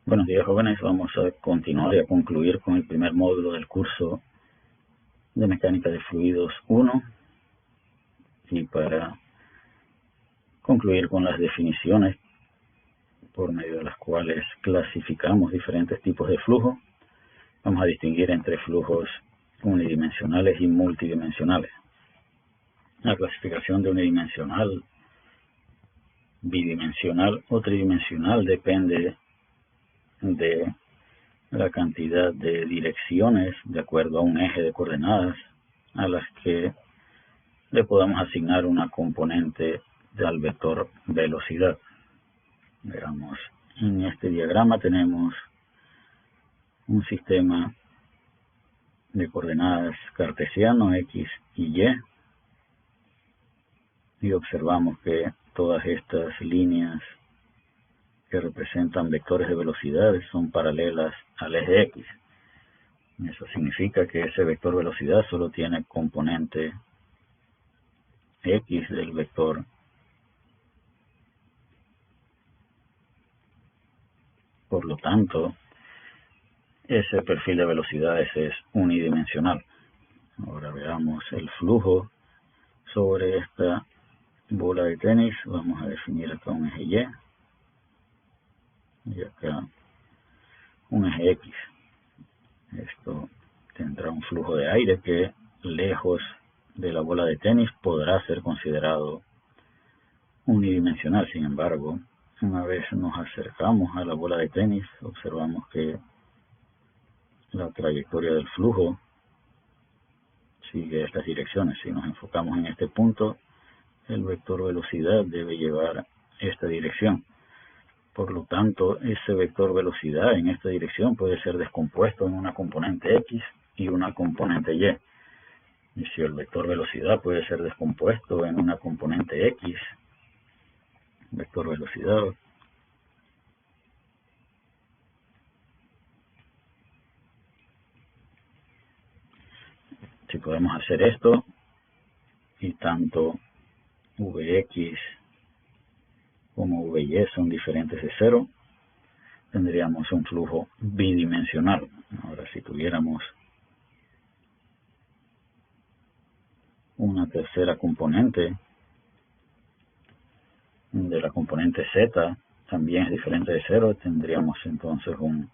Buenos días, jóvenes. Vamos a continuar y a concluir con el primer módulo del curso de Mecánica de Fluidos 1. Y para concluir con las definiciones por medio de las cuales clasificamos diferentes tipos de flujo, vamos a distinguir entre flujos unidimensionales y multidimensionales. La clasificación de unidimensional, bidimensional o tridimensional depende de la cantidad de direcciones de acuerdo a un eje de coordenadas a las que le podamos asignar una componente al vector velocidad. Veamos, en este diagrama tenemos un sistema de coordenadas cartesiano X y Y observamos que todas estas líneas que representan vectores de velocidades son paralelas al eje X. Eso significa que ese vector velocidad solo tiene componente X del vector. Por lo tanto, ese perfil de velocidades es unidimensional. Ahora veamos el flujo sobre esta bola de tenis. Vamos a definir acá un eje Y acá un eje X. Esto tendrá un flujo de aire que lejos de la bola de tenis podrá ser considerado unidimensional. Sin embargo, una vez nos acercamos a la bola de tenis, observamos que la trayectoria del flujo sigue estas direcciones. Si nos enfocamos en este punto, el vector velocidad debe llevar esta dirección. Por lo tanto, ese vector velocidad en esta dirección puede ser descompuesto en una componente X y una componente Y. Y si el vector velocidad puede ser descompuesto en una componente X, vector velocidad, si podemos hacer esto, y tanto Vx como Vy son diferentes de cero, tendríamos un flujo bidimensional. Ahora, si tuviéramos una tercera componente, de la componente Z también es diferente de cero, tendríamos entonces un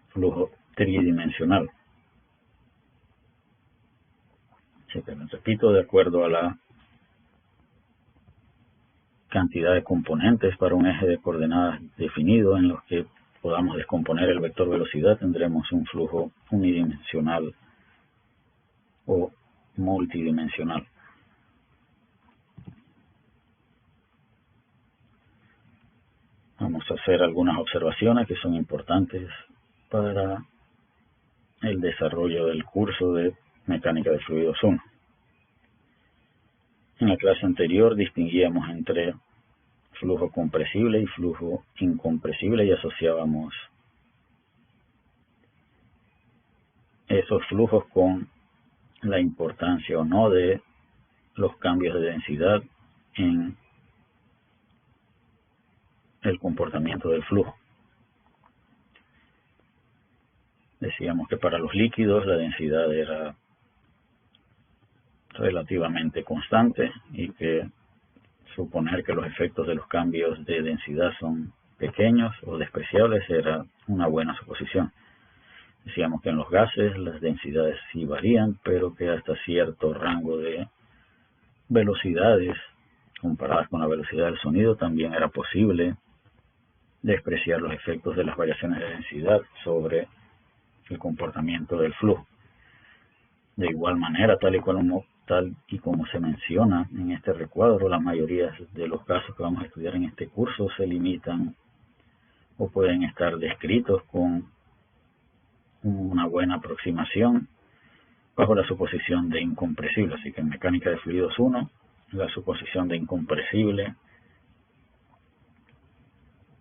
flujo tridimensional. Repito, de acuerdo a la cantidad de componentes para un eje de coordenadas definido en los que podamos descomponer el vector velocidad, tendremos un flujo unidimensional o multidimensional. Vamos a hacer algunas observaciones que son importantes para el desarrollo del curso de Mecánica de Fluidos 1. En la clase anterior distinguíamos entre flujo compresible y flujo incompresible y asociábamos esos flujos con la importancia o no de los cambios de densidad en el comportamiento del flujo. Decíamos que para los líquidos la densidad era relativamente constante y que suponer que los efectos de los cambios de densidad son pequeños o despreciables era una buena suposición. Decíamos que en los gases las densidades sí varían, pero que hasta cierto rango de velocidades comparadas con la velocidad del sonido también era posible despreciar los efectos de las variaciones de densidad sobre el comportamiento del flujo. De igual manera, tal y como se menciona en este recuadro, la mayoría de los casos que vamos a estudiar en este curso se limitan o pueden estar descritos con una buena aproximación bajo la suposición de incompresible. Así que en Mecánica de Fluidos 1, la suposición de incompresible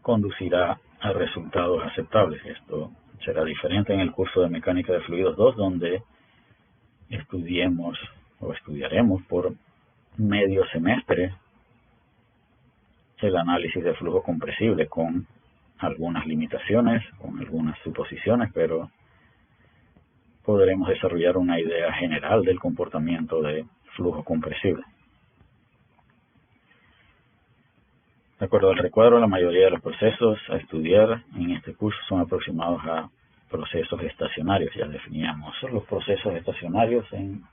conducirá a resultados aceptables. Esto será diferente en el curso de Mecánica de Fluidos 2, donde estudiaremos por medio semestre el análisis de flujo compresible con algunas limitaciones, con algunas suposiciones, pero podremos desarrollar una idea general del comportamiento de flujo compresible. De acuerdo al recuadro, la mayoría de los procesos a estudiar en este curso son aproximados a procesos estacionarios. Ya definíamos los procesos estacionarios en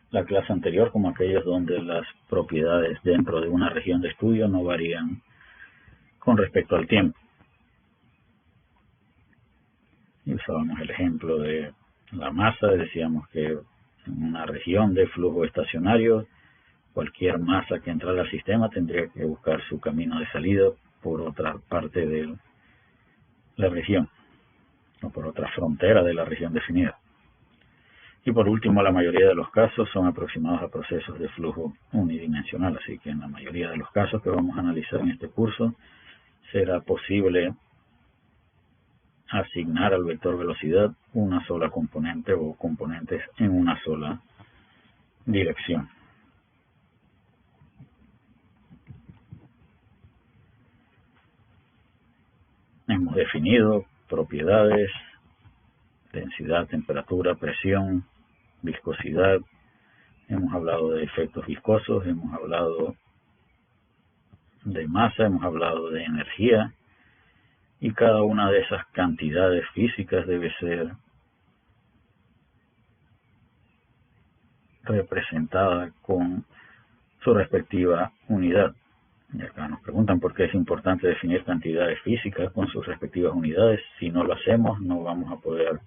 la clase anterior como aquellos donde las propiedades dentro de una región de estudio no varían con respecto al tiempo. Y usábamos el ejemplo de la masa. Decíamos que en una región de flujo estacionario, cualquier masa que entrara al sistema tendría que buscar su camino de salida por otra parte de la región o por otra frontera de la región definida. Y por último, la mayoría de los casos son aproximados a procesos de flujo unidimensional, así que en la mayoría de los casos que vamos a analizar en este curso será posible asignar al vector velocidad una sola componente o componentes en una sola dirección. Hemos definido propiedades, densidad, temperatura, presión, viscosidad. Hemos hablado de efectos viscosos, hemos hablado de masa, hemos hablado de energía, y cada una de esas cantidades físicas debe ser representada con su respectiva unidad. Y acá nos preguntan por qué es importante definir cantidades físicas con sus respectivas unidades. Si no lo hacemos, no vamos a poder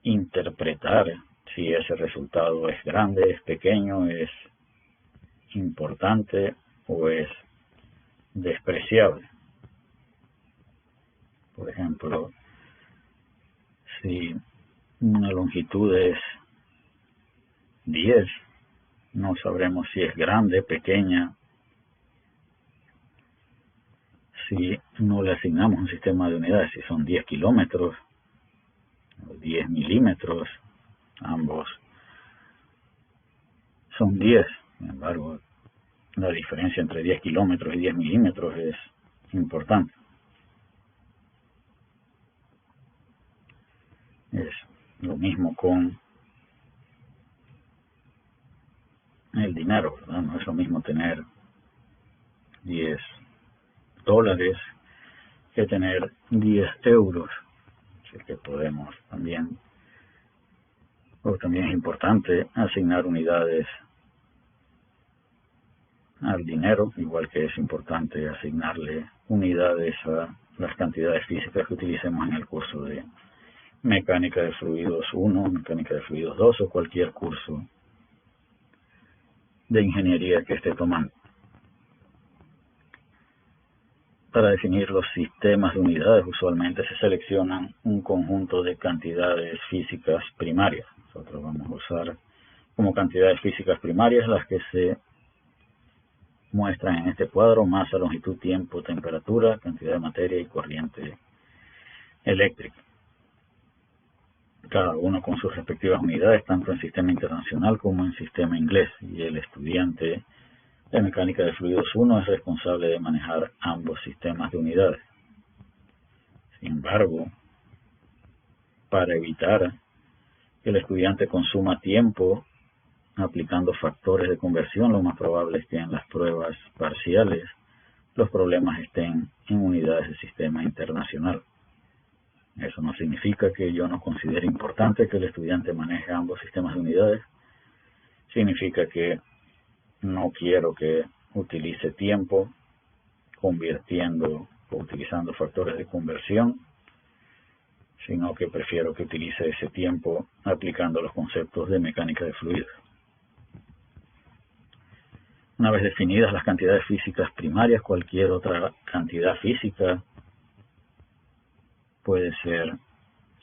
interpretar si ese resultado es grande, es pequeño, es importante o es despreciable. Por ejemplo, si una longitud es 10, no sabremos si es grande, pequeña, si no le asignamos un sistema de unidades, si son 10 kilómetros o 10 milímetros, ambos son 10. Sin embargo, la diferencia entre 10 kilómetros y 10 milímetros es importante. Es lo mismo con el dinero, ¿verdad? No es lo mismo tener 10 dólares que tener 10 euros. Así que podemos también es importante asignar unidades al dinero, igual que es importante asignarle unidades a las cantidades físicas que utilicemos en el curso de mecánica de fluidos 1, mecánica de fluidos 2 o cualquier curso de ingeniería que esté tomando. Para definir los sistemas de unidades, usualmente se seleccionan un conjunto de cantidades físicas primarias. Nosotros vamos a usar como cantidades físicas primarias las que se muestran en este cuadro: masa, longitud, tiempo, temperatura, cantidad de materia y corriente eléctrica. Cada uno con sus respectivas unidades, tanto en sistema internacional como en sistema inglés. Y el estudiante de mecánica de fluidos 1 es responsable de manejar ambos sistemas de unidades. Sin embargo, para evitar que el estudiante consuma tiempo aplicando factores de conversión, lo más probable es que en las pruebas parciales los problemas estén en unidades de sistema internacional. Eso no significa que yo no considere importante que el estudiante maneje ambos sistemas de unidades. Significa que no quiero que utilice tiempo convirtiendo o utilizando factores de conversión, sino que prefiero que utilice ese tiempo aplicando los conceptos de mecánica de fluidos. Una vez definidas las cantidades físicas primarias, cualquier otra cantidad física puede ser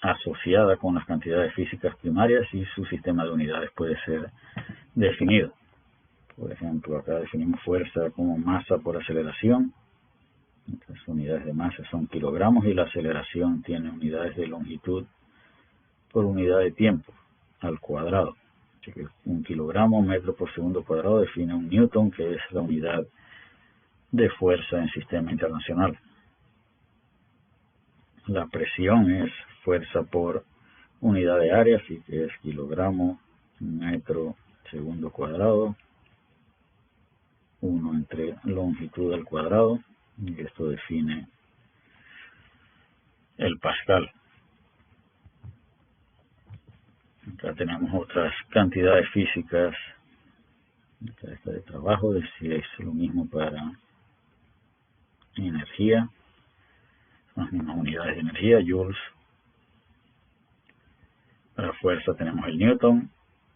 asociada con las cantidades físicas primarias y su sistema de unidades puede ser definido. Por ejemplo, acá definimos fuerza como masa por aceleración. Las unidades de masa son kilogramos y la aceleración tiene unidades de longitud por unidad de tiempo al cuadrado. Así que 1 kilogramo metro por segundo cuadrado define un newton, que es la unidad de fuerza en sistema internacional. La presión es fuerza por unidad de área, así que es kilogramo metro segundo cuadrado, 1 entre longitud al cuadrado, y esto define el pascal. Acá tenemos otras cantidades físicas. Acá está de trabajo, es lo mismo para energía, son las mismas unidades de energía, joules. Para fuerza tenemos el newton,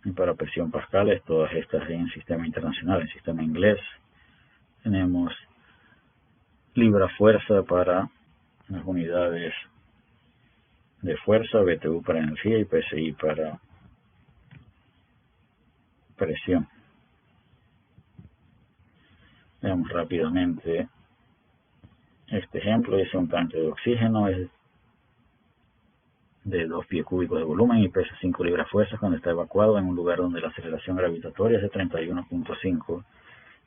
y para presión pascales, todas estas en sistema internacional, en sistema inglés. Tenemos libra-fuerza para las unidades de fuerza, BTU para energía y PSI para presión. Veamos rápidamente este ejemplo. Es un tanque de oxígeno, es de 2 pies cúbicos de volumen y pesa 5 libras fuerzas cuando está evacuado en un lugar donde la aceleración gravitatoria es de 31.5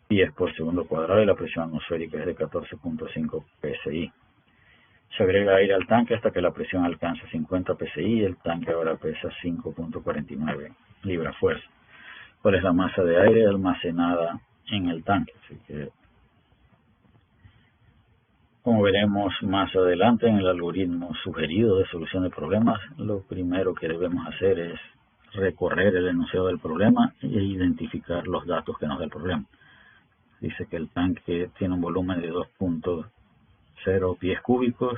pies por segundo cuadrado y la presión atmosférica es de 14.5 psi. Se agrega aire al tanque hasta que la presión alcanza 50 psi y el tanque ahora pesa 5.49 libras fuerza. ¿Cuál es la masa de aire almacenada en el tanque? Así que, como veremos más adelante en el algoritmo sugerido de solución de problemas, lo primero que debemos hacer es recorrer el enunciado del problema e identificar los datos que nos da el problema. Dice que el tanque tiene un volumen de 2.0 pies cúbicos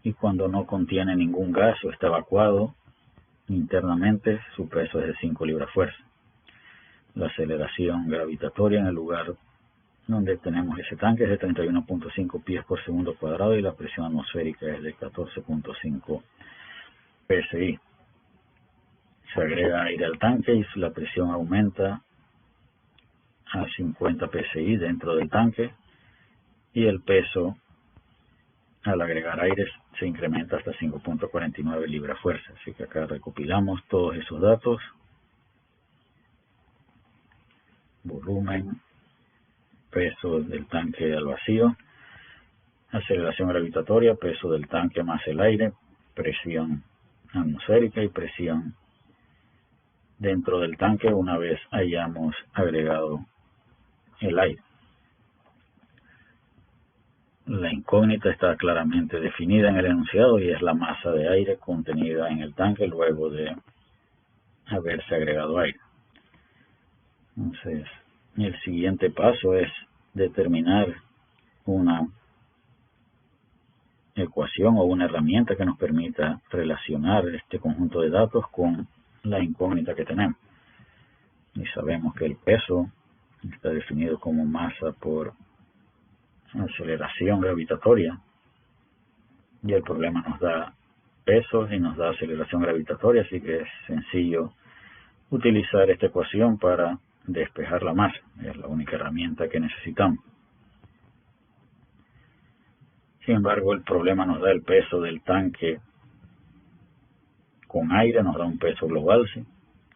y cuando no contiene ningún gas o está evacuado internamente, su peso es de 5 libras fuerza. La aceleración gravitatoria en el lugar donde tenemos ese tanque es de 31.5 pies por segundo cuadrado y la presión atmosférica es de 14.5 psi. Se agrega aire al tanque y la presión aumenta a 50 psi dentro del tanque y el peso al agregar aire se incrementa hasta 5.49 libras fuerza. Así que acá recopilamos todos esos datos: volumen, peso del tanque al vacío, aceleración gravitatoria, peso del tanque más el aire, presión atmosférica y presión dentro del tanque una vez hayamos agregado el aire. La incógnita está claramente definida en el enunciado y es la masa de aire contenida en el tanque luego de haberse agregado aire. Entonces, el siguiente paso es determinar una ecuación o una herramienta que nos permita relacionar este conjunto de datos con la incógnita que tenemos. Y sabemos que el peso está definido como masa por aceleración gravitatoria y el problema nos da peso y nos da aceleración gravitatoria, así que es sencillo utilizar esta ecuación para despejar la masa. Es la única herramienta que necesitamos. Sin embargo, el problema nos da el peso del tanque con aire, nos da un peso global, ¿sí?,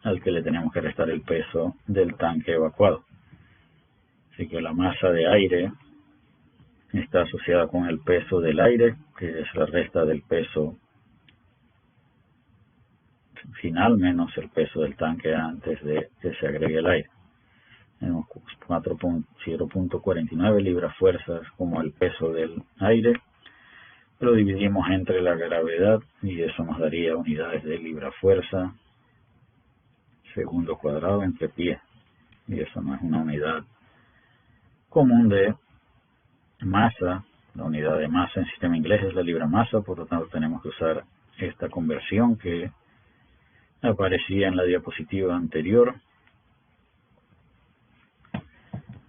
al que le tenemos que restar el peso del tanque evacuado. Así que la masa de aire está asociada con el peso del aire, que es la resta del peso final menos el peso del tanque antes de que se agregue el aire. Tenemos 0.49 libras fuerzas como el peso del aire. Lo dividimos entre la gravedad y eso nos daría unidades de libra fuerza segundo cuadrado entre pie. Y eso no es una unidad común de masa. La unidad de masa en sistema inglés es la libra masa, por lo tanto tenemos que usar esta conversión que aparecía en la diapositiva anterior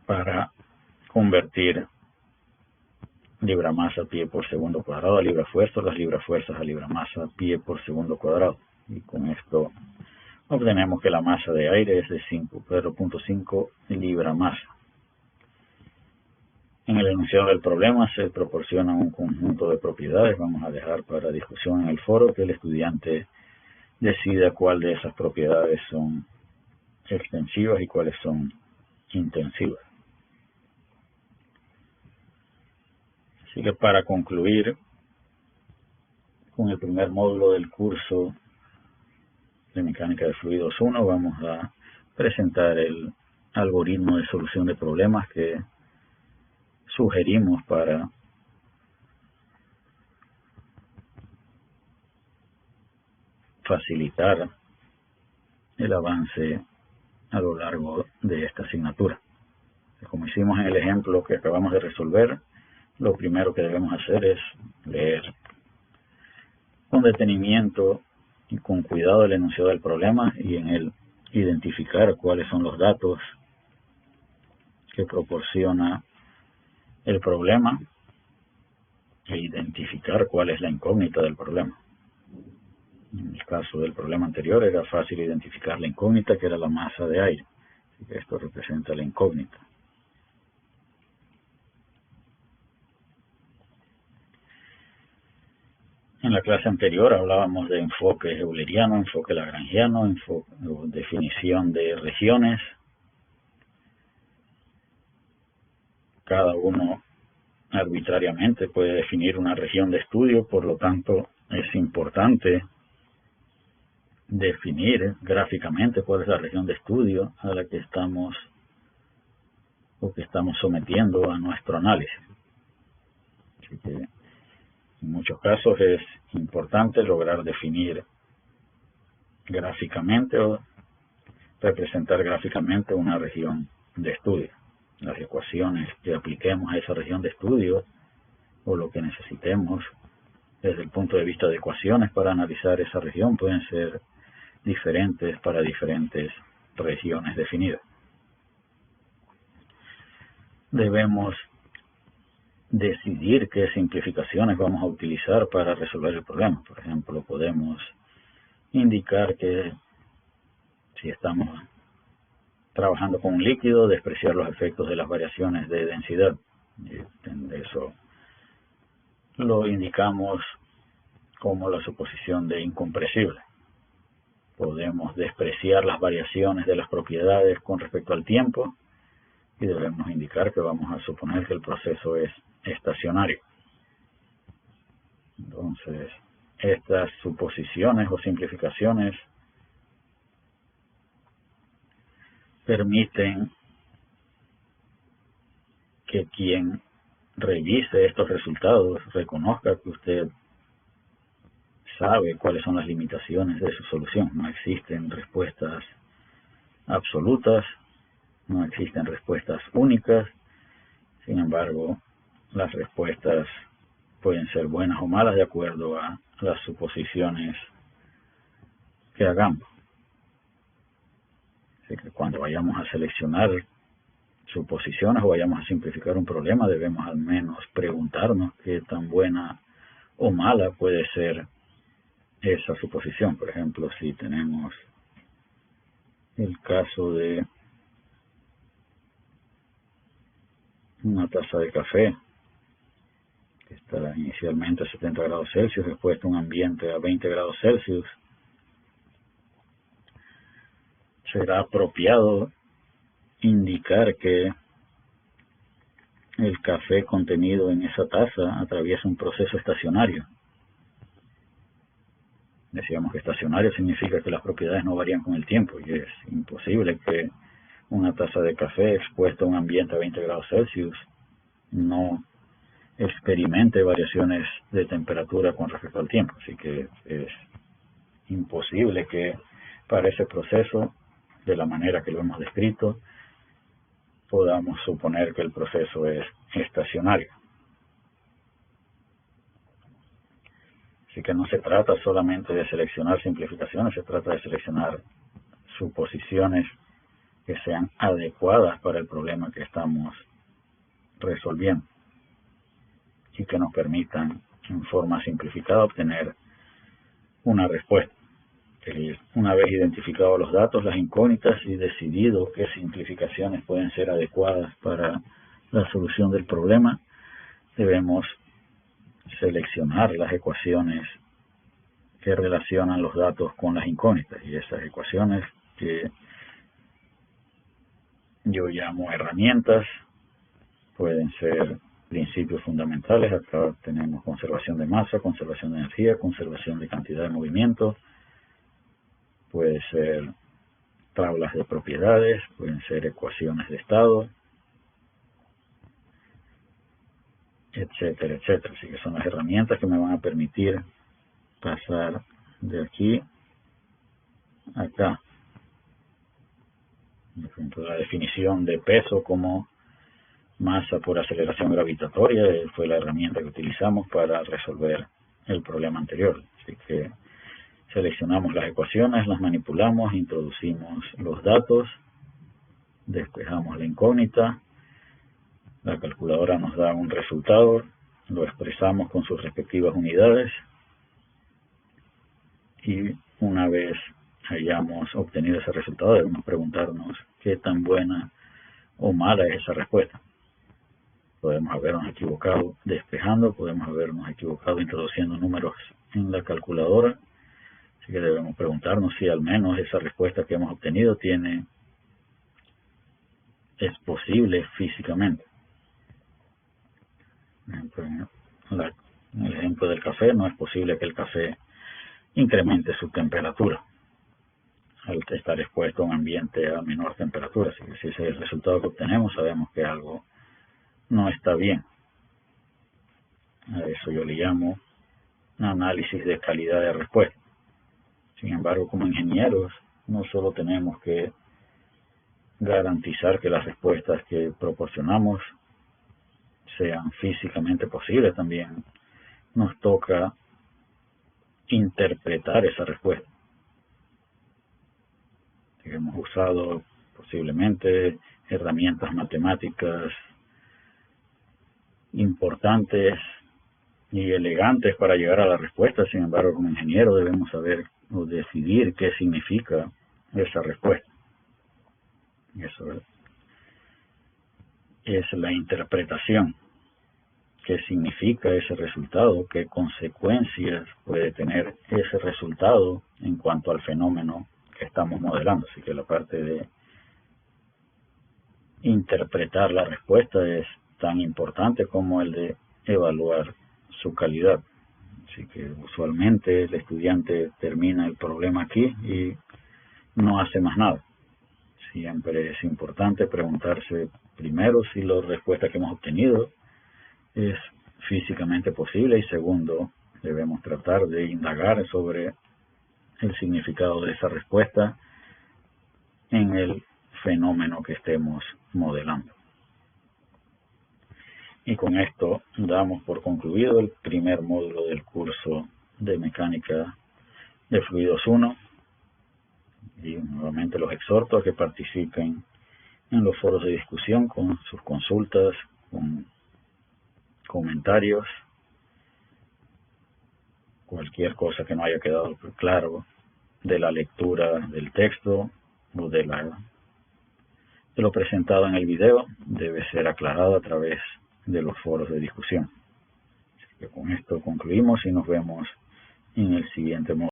para convertir libra masa pie por segundo cuadrado a libra fuerza, las libras fuerzas a libra masa pie por segundo cuadrado. Y con esto obtenemos que la masa de aire es de 0.5 libra masa. En el enunciado del problema se proporciona un conjunto de propiedades. Vamos a dejar para discusión en el foro que el estudiante decida cuál de esas propiedades son extensivas y cuáles son intensivas. Así que para concluir, con el primer módulo del curso de Mecánica de Fluidos 1 vamos a presentar el algoritmo de solución de problemas que sugerimos para facilitar el avance a lo largo de esta asignatura. Como hicimos en el ejemplo que acabamos de resolver, lo primero que debemos hacer es leer con detenimiento y con cuidado el enunciado del problema y en él identificar cuáles son los datos que proporciona el problema e identificar cuál es la incógnita del problema. En el caso del problema anterior era fácil identificar la incógnita, que era la masa de aire. Así que esto representa la incógnita. En la clase anterior hablábamos de enfoque euleriano, enfoque lagrangiano, definición de regiones. Cada uno arbitrariamente puede definir una región de estudio, por lo tanto es importante definir gráficamente cuál es la región de estudio a la que estamos sometiendo a nuestro análisis. Así que en muchos casos es importante lograr definir gráficamente o representar gráficamente una región de estudio. Las ecuaciones que apliquemos a esa región de estudio o lo que necesitemos desde el punto de vista de ecuaciones para analizar esa región pueden ser diferentes para diferentes regiones definidas. Debemos decidir qué simplificaciones vamos a utilizar para resolver el problema. Por ejemplo, podemos indicar que si estamos trabajando con un líquido, despreciar los efectos de las variaciones de densidad. Eso lo indicamos como la suposición de incompresible. Podemos despreciar las variaciones de las propiedades con respecto al tiempo y debemos indicar que vamos a suponer que el proceso es estacionario. Entonces, estas suposiciones o simplificaciones permiten que quien revise estos resultados reconozca que usted sabe cuáles son las limitaciones de su solución. No existen respuestas absolutas, no existen respuestas únicas. Sin embargo, las respuestas pueden ser buenas o malas de acuerdo a las suposiciones que hagamos. Así que cuando vayamos a seleccionar suposiciones o vayamos a simplificar un problema, debemos al menos preguntarnos qué tan buena o mala puede ser esa suposición. Por ejemplo, si tenemos el caso de una taza de café que está inicialmente a 70 grados Celsius, expuesta a un ambiente a 20 grados Celsius, será apropiado indicar que el café contenido en esa taza atraviesa un proceso estacionario. Decíamos que estacionario significa que las propiedades no varían con el tiempo y es imposible que una taza de café expuesta a un ambiente a 20 grados Celsius no experimente variaciones de temperatura con respecto al tiempo. Así que es imposible que para ese proceso, de la manera que lo hemos descrito, podamos suponer que el proceso es estacionario. Así que no se trata solamente de seleccionar simplificaciones, se trata de seleccionar suposiciones que sean adecuadas para el problema que estamos resolviendo y que nos permitan en forma simplificada obtener una respuesta. Una vez identificados los datos, las incógnitas y decidido qué simplificaciones pueden ser adecuadas para la solución del problema, debemos seleccionar las ecuaciones que relacionan los datos con las incógnitas, y esas ecuaciones que yo llamo herramientas pueden ser principios fundamentales. Acá tenemos conservación de masa, conservación de energía, conservación de cantidad de movimiento. Puede ser tablas de propiedades, pueden ser ecuaciones de estado, etcétera, etcétera. Así que son las herramientas que me van a permitir pasar de aquí a acá. Por ejemplo, la definición de peso como masa por aceleración gravitatoria fue la herramienta que utilizamos para resolver el problema anterior. Así que seleccionamos las ecuaciones, las manipulamos, introducimos los datos, despejamos la incógnita, la calculadora nos da un resultado, lo expresamos con sus respectivas unidades y una vez hayamos obtenido ese resultado debemos preguntarnos qué tan buena o mala es esa respuesta. Podemos habernos equivocado despejando, podemos habernos equivocado introduciendo números en la calculadora, así que debemos preguntarnos si al menos esa respuesta que hemos obtenido es posible físicamente. En el ejemplo del café, no es posible que el café incremente su temperatura al estar expuesto a un ambiente a menor temperatura. Así que si ese es el resultado que obtenemos, sabemos que algo no está bien. A eso yo le llamo análisis de calidad de respuesta. Sin embargo, como ingenieros, no solo tenemos que garantizar que las respuestas que proporcionamos sean físicamente posibles, también nos toca interpretar esa respuesta. Hemos usado posiblemente herramientas matemáticas importantes y elegantes para llegar a la respuesta. Sin embargo, como ingeniero debemos saber o decidir qué significa esa respuesta. Eso es la interpretación. ¿Qué significa ese resultado? ¿Qué consecuencias puede tener ese resultado en cuanto al fenómeno que estamos modelando? Así que la parte de interpretar la respuesta es tan importante como el de evaluar su calidad. Así que usualmente el estudiante termina el problema aquí y no hace más nada. Siempre es importante preguntarse primero si la respuesta que hemos obtenido es físicamente posible y segundo, debemos tratar de indagar sobre el significado de esa respuesta en el fenómeno que estemos modelando. Y con esto damos por concluido el primer módulo del curso de Mecánica de Fluidos 1 y nuevamente los exhorto a que participen en los foros de discusión con sus consultas, con comentarios, cualquier cosa que no haya quedado claro de la lectura del texto o de lo presentado en el video debe ser aclarado a través de los foros de discusión. Así que con esto concluimos y nos vemos en el siguiente módulo.